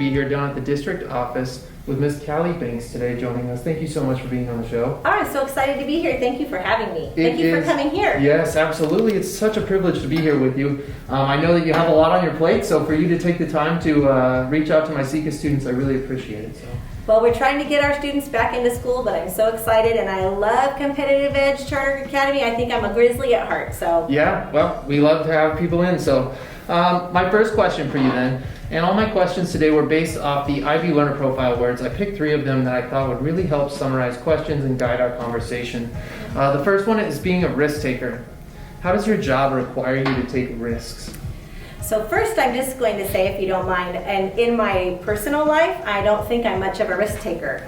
be here down at the district office with Miss Callie Banks today joining us. Thank you so much for being on the show. Oh, I'm so excited to be here. Thank you for having me. Thank you for coming here. Yes, absolutely. It's such a privilege to be here with you. I know that you have a lot on your plate, so for you to take the time to reach out to my SECA students, I really appreciate it. Well, we're trying to get our students back into school, but I'm so excited, and I love Competitive Edge Charter Academy. I think I'm a Grizzly at heart, so. Yeah, well, we love to have people in. So my first question for you then, and all my questions today were based off the IB Learner Profile words. I picked 3 of them that I thought would really help summarize questions and guide our conversation. The first one is being a risk taker. How does your job require you to take risks? So first, I'm just going to say, if you don't mind, and in my personal life, I don't think I'm much of a risk taker.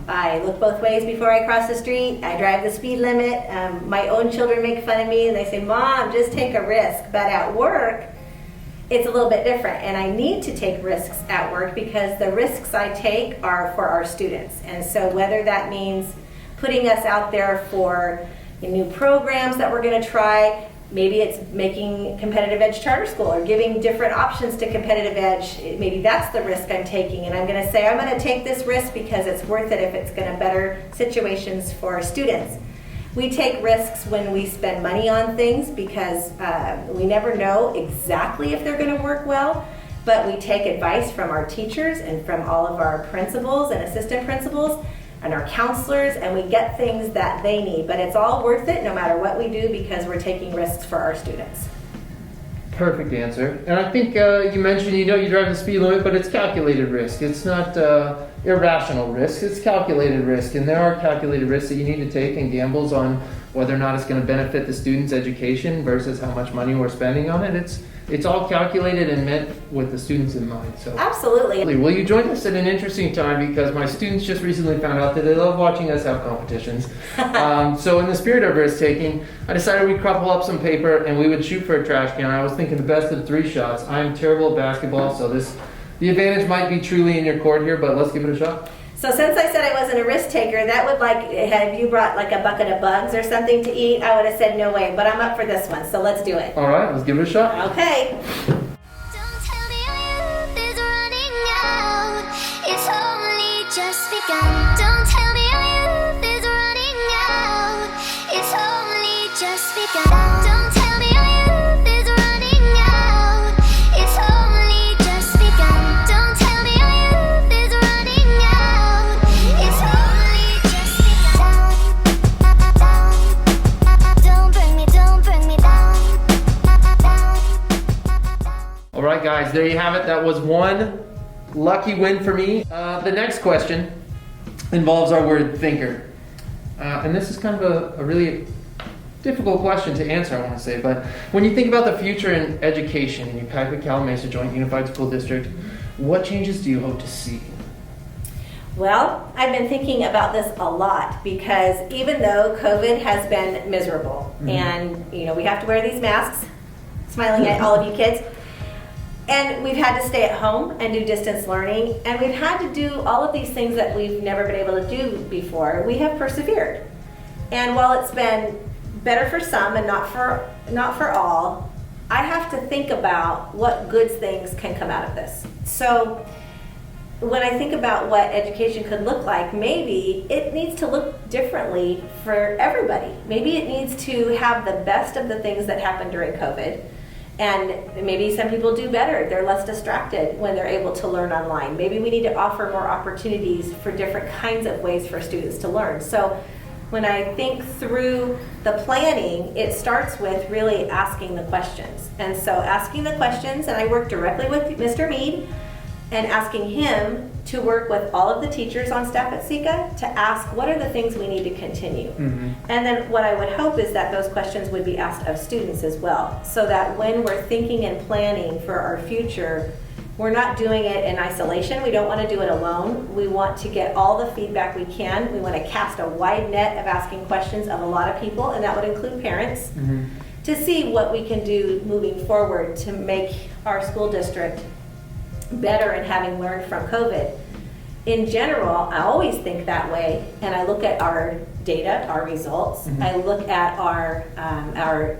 I look both ways before I cross the street. I drive the speed limit. My own children make fun of me and they say, "Mom, just take a risk." But at work, it's a little bit different, and I need to take risks at work because the risks I take are for our students. And so whether that means putting us out there for new programs that we're going to try, maybe it's making Competitive Edge Charter School or giving different options to Competitive Edge. Maybe that's the risk I'm taking, and I'm going to say I'm going to take this risk because it's worth it if it's going to better situations for our students. We take risks when we spend money on things because we never know exactly if they're going to work well, but we take advice from our teachers and from all of our principals and assistant principals and our counselors, and we get things that they need. But it's all worth it no matter what we do because we're taking risks for our students. Perfect answer. And I think you mentioned, you drive the speed limit, but it's calculated risk. It's not irrational risk, it's calculated risk. And there are calculated risks that you need to take and gambles on whether or not it's going to benefit the student's education versus how much money we're spending on it. It's all calculated and meant with the students in mind. So absolutely. Well, you joined us at an interesting time because my students just recently found out that they love watching us have competitions. So in the spirit of risk taking, I decided we'd crumple up some paper and we would shoot for a trash can. I was thinking the best of 3 shots. I'm terrible at basketball, so the advantage might be truly in your court here, but let's give it a shot. So since I said I wasn't a risk taker, that would have you brought like a bucket of bugs or something to eat, I would have said no way, but I'm up for this one, so let's do it. All right, let's give it a shot. Okay. Don't tell me our youth is running out. It's only just begun. Don't tell me our youth is running out. It's only just begun. Don't tell me our youth is running out. It's only just begun. Don't tell me our youth is running out. It's only just begun. Don't bring me down. All right, guys, there you have it. That was one lucky win for me. The next question involves our word thinker. And this is kind of a really difficult question to answer, I want to say. But when you think about the future in education in Upaga-Calimesa Joint Unified School District, what changes do you hope to see? Well, I've been thinking about this a lot because even though COVID has been miserable, and we have to wear these masks, smiling at all of you kids, and we've had to stay at home and do distance learning, and we've had to do all of these things that we've never been able to do before, we have persevered. And while it's been better for some and not for all, I have to think about what good things can come out of this. So when I think about what education could look like, maybe it needs to look differently for everybody. Maybe it needs to have the best of the things that happened during COVID. And maybe some people do better. They're less distracted when they're able to learn online. Maybe we need to offer more opportunities for different kinds of ways for students to learn. So when I think through the planning, it starts with really asking the questions. And so asking the questions, and I work directly with Mr. Mead, and asking him to work with all of the teachers on staff at SECA to ask what are the things we need to continue. And then what I would hope is that those questions would be asked of students as well, so that when we're thinking and planning for our future, we're not doing it in isolation. We don't want to do it alone. We want to get all the feedback we can. We want to cast a wide net of asking questions of a lot of people, and that would include parents, to see what we can do moving forward to make our school district better and having learned from COVID. In general, I always think that way, and I look at our data, our results. I look at our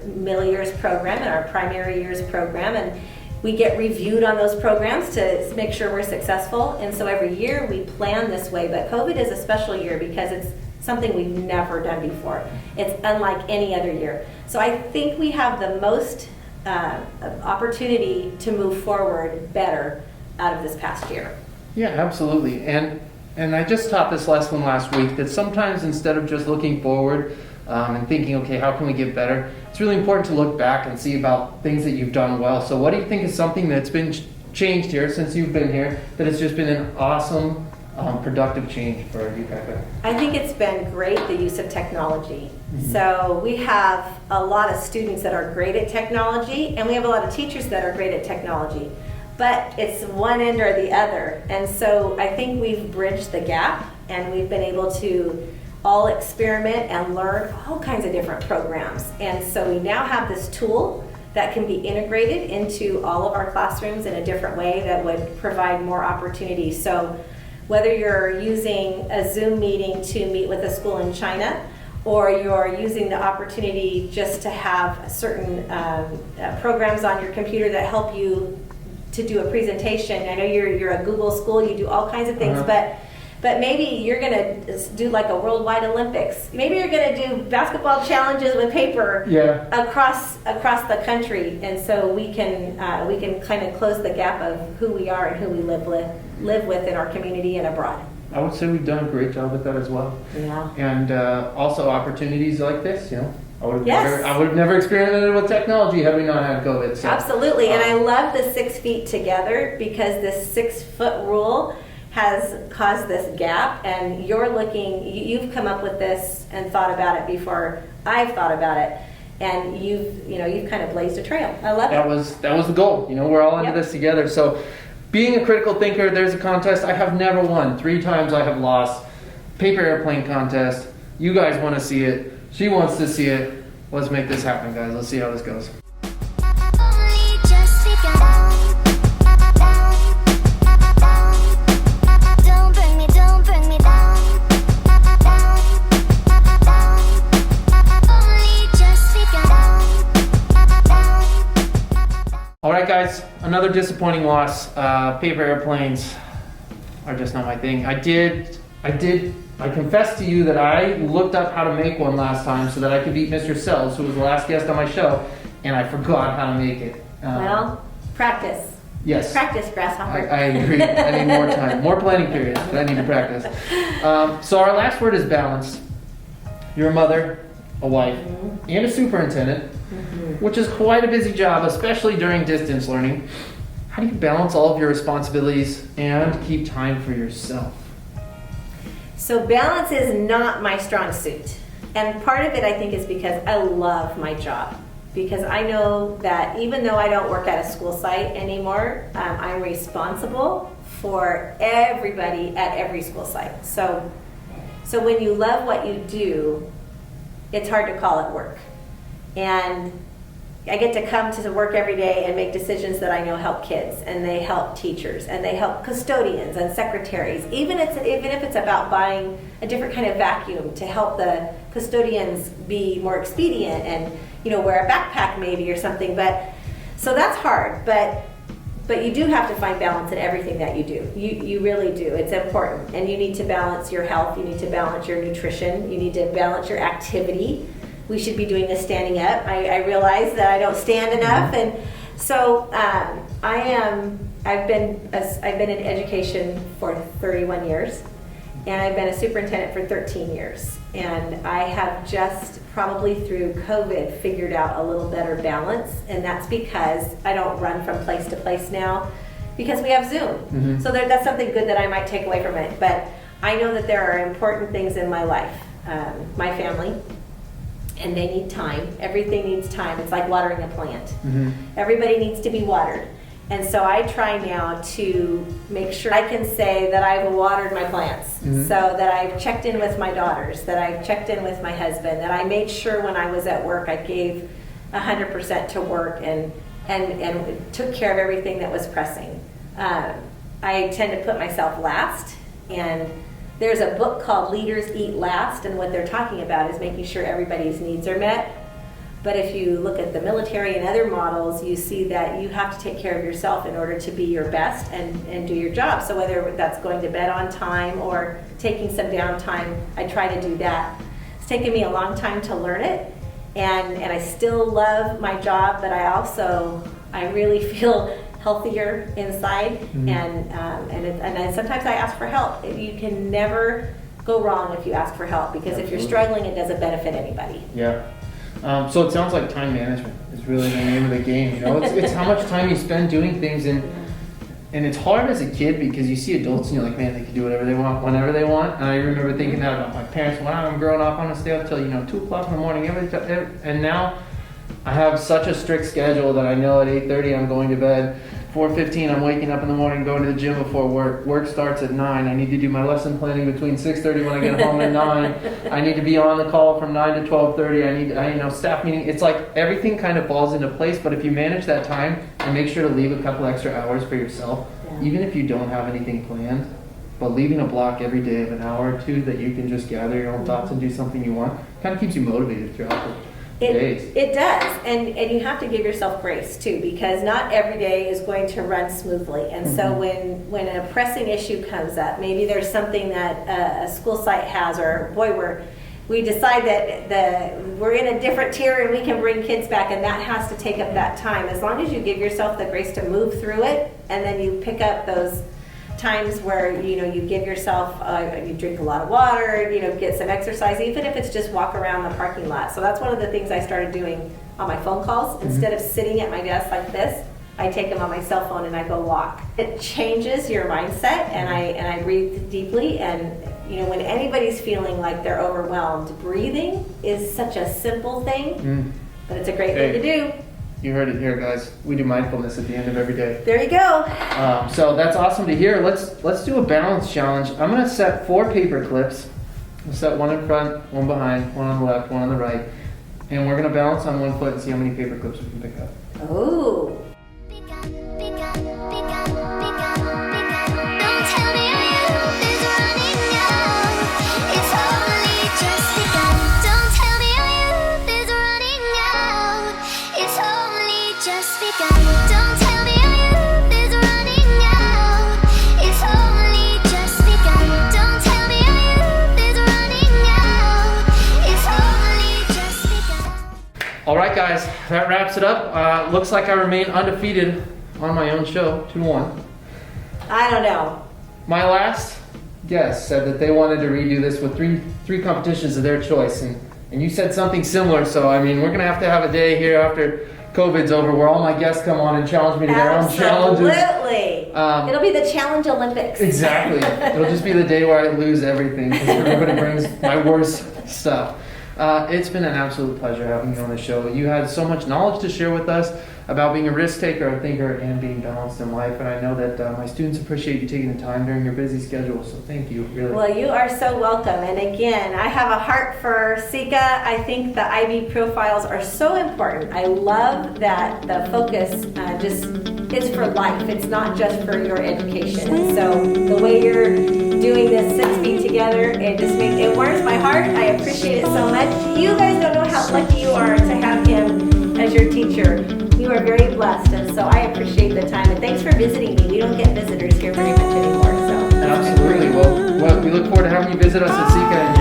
middle years program and our primary years program, and We get reviewed on those programs to make sure we're successful. And so every year we plan this way, but COVID is a special year because it's something we've never done before. It's unlike any other year. So I think we have the most opportunity to move forward better out of this past year. Yeah, absolutely. And I just taught this lesson last week that sometimes instead of just looking forward and thinking, okay, how can we get better? It's really important to look back and see about things that you've done well. So what do you think is something that's been changed here since you've been here that has just been an awesome, productive change for you, Becca? I think it's been great, the use of technology. So we have a lot of students that are great at technology, and we have a lot of teachers that are great at technology. But it's one end or the other. And so I think we've bridged the gap, and we've been able to all experiment and learn all kinds of different programs. And so we now have this tool that can be integrated into all of our classrooms in a different way that would provide more opportunities. So whether you're using a Zoom meeting to meet with a school in China, or you're using the opportunity just to have certain programs on your computer that help you to do a presentation. I know you're a Google school, you do all kinds of things, but maybe you're going to do like a worldwide Olympics. Maybe you're going to do basketball challenges with paper across the country, and so we can kind of close the gap of who we are and who we live with in our community and abroad. I would say we've done a great job with that as well. Yeah. And also opportunities like this, you know. I would Yes. have never experimented with technology had we not had COVID. So, Absolutely, and I love the 6 feet together because this 6-foot rule has caused this gap, and you've come up with this and thought about it before I've thought about it, and you've kind of blazed a trail. I love it. That was the goal. You know, we're all into Yep. this together. So, being a critical thinker, there's a contest. I have never won. 3 times I have lost. Paper airplane contest. You guys want to see it. She wants to see it. Let's make this happen, guys. Let's see how this goes. Only just begun. Don't bring me down. Only just begun. All right, guys. Another disappointing loss. Paper airplanes are just not my thing. I confess to you that I looked up how to make one last time so that I could beat Mr. Sells, who was the last guest on my show, and I forgot how to make it. Well, practice. Yes. Practice, grasshopper. I agree. I need more time, more planning periods, but I need to practice. So our last word is balance. You're a mother, a wife, and a superintendent, which is quite a busy job, especially during distance learning. How do you balance all of your responsibilities and keep time for yourself? So balance is not my strong suit. And part of it, I think, is because I love my job. Because I know that even though I don't work at a school site anymore, I'm responsible for everybody at every school site. So when you love what you do, it's hard to call it work. And I get to come to work every day and make decisions that I know help kids, and they help teachers, and they help custodians and secretaries. Even if it's about buying a different kind of vacuum to help the custodians be more expedient and wear a backpack maybe or something. But so that's hard. But you do have to find balance in everything that you do. You really do. It's important, and you need to balance your health. You need to balance your nutrition. You need to balance your activity. We should be doing this standing up. I realize that I don't stand enough, and so I've been in education for 31 years, and I've been a superintendent for 13 years, and I have just probably through COVID figured out a little better balance, and that's because I don't run from place to place now because we have Zoom. So that's something good that I might take away from it. But I know that there are important things in my life, my family. And they need time. Everything needs time. It's like watering a plant. Everybody needs to be watered. And so I try now to make sure I can say that I've watered my plants. So that I've checked in with my daughters, that I've checked in with my husband, that I made sure when I was at work I gave 100% to work and took care of everything that was pressing. I tend to put myself last, and there's a book called Leaders Eat Last, and what they're talking about is making sure everybody's needs are met. But if you look at the military and other models, you see that you have to take care of yourself in order to be your best and do your job. So whether that's going to bed on time or taking some downtime, I try to do that. It's taken me a long time to learn it, and I still love my job, but I really feel healthier inside, and sometimes I ask for help. You can never go wrong if you ask for help, because if you're struggling, it doesn't benefit anybody. Yeah. So it sounds like time management is really the name of the game. You know, it's how much time you spend doing things, and it's hard as a kid because you see adults and you're like, man, they can do whatever they want, whenever they want. And I remember thinking that about my parents. When I'm growing up, I'm gonna stay up till 2:00 in the morning and now I have such a strict schedule that I know at 8:30 I'm going to bed. 4:15 I'm waking up in the morning, going to the gym before work. Work starts at 9. I need to do my lesson planning between 6:30 when I get home and 9. I need to be on the call from 9 to 12:30. I staff meeting. It's like everything kind of falls into place, but if you manage that time and make sure to leave a couple extra hours for yourself, even if you don't have anything planned, but leaving a block every day of an hour or two that you can just gather your own thoughts and do something you want, kind of keeps you motivated throughout the days. It does, and you have to give yourself grace too, because not every day is going to run smoothly. And so when a pressing issue comes up, maybe there's something that a school site has, or we decide that we're in a different tier and we can bring kids back, and that has to take up that time. As long as you give yourself the grace to move through it, and then you pick up those times where you give yourself you drink a lot of water, get some exercise, even if it's just walk around the parking lot. So that's one of the things I started doing on my phone calls. Instead of sitting at my desk like this, I take them on my cell phone and I go walk. It changes your mindset, and I breathe deeply. And when anybody's feeling like they're overwhelmed, breathing is such a simple thing, but it's a great thing to do. You heard it here, guys. We do mindfulness at the end of every day. There you go. So that's awesome to hear. Let's do a balance challenge. I'm going to set 4 paper clips. We'll set one in front, one behind, one on the left, one on the right. And we're going to balance on one foot and see how many paper clips we can pick up. Oh. All right, guys, that wraps it up. Looks like I remain undefeated on my own show, 2-1. I don't know. My last guest said that they wanted to redo this with three competitions of their choice, and you said something similar. So I mean, we're gonna have to have a day here after COVID's over where all my guests come on and challenge me to their own challenges. Absolutely. It'll be the Challenge Olympics. Exactly. It'll just be the day where I lose everything because everybody brings my worst stuff. It's been an absolute pleasure having you on the show. You had so much knowledge to share with us about being a risk taker, a thinker, and being balanced in life. And I know that my students appreciate you taking the time during your busy schedule. So thank you, really. Well, you are so welcome. And again, I have a heart for Sika. I think the IB profiles are so important. I love that the focus just is for life. It's not just for your education. And so the way you're doing this 6 feet together, it warms my heart. I appreciate it so much. You guys don't know how lucky you are to have him as your teacher. You are very blessed, and so I appreciate the time. And thanks for visiting me. We don't get visitors here very much anymore. So absolutely. Well, we look forward to having you visit us at Sika and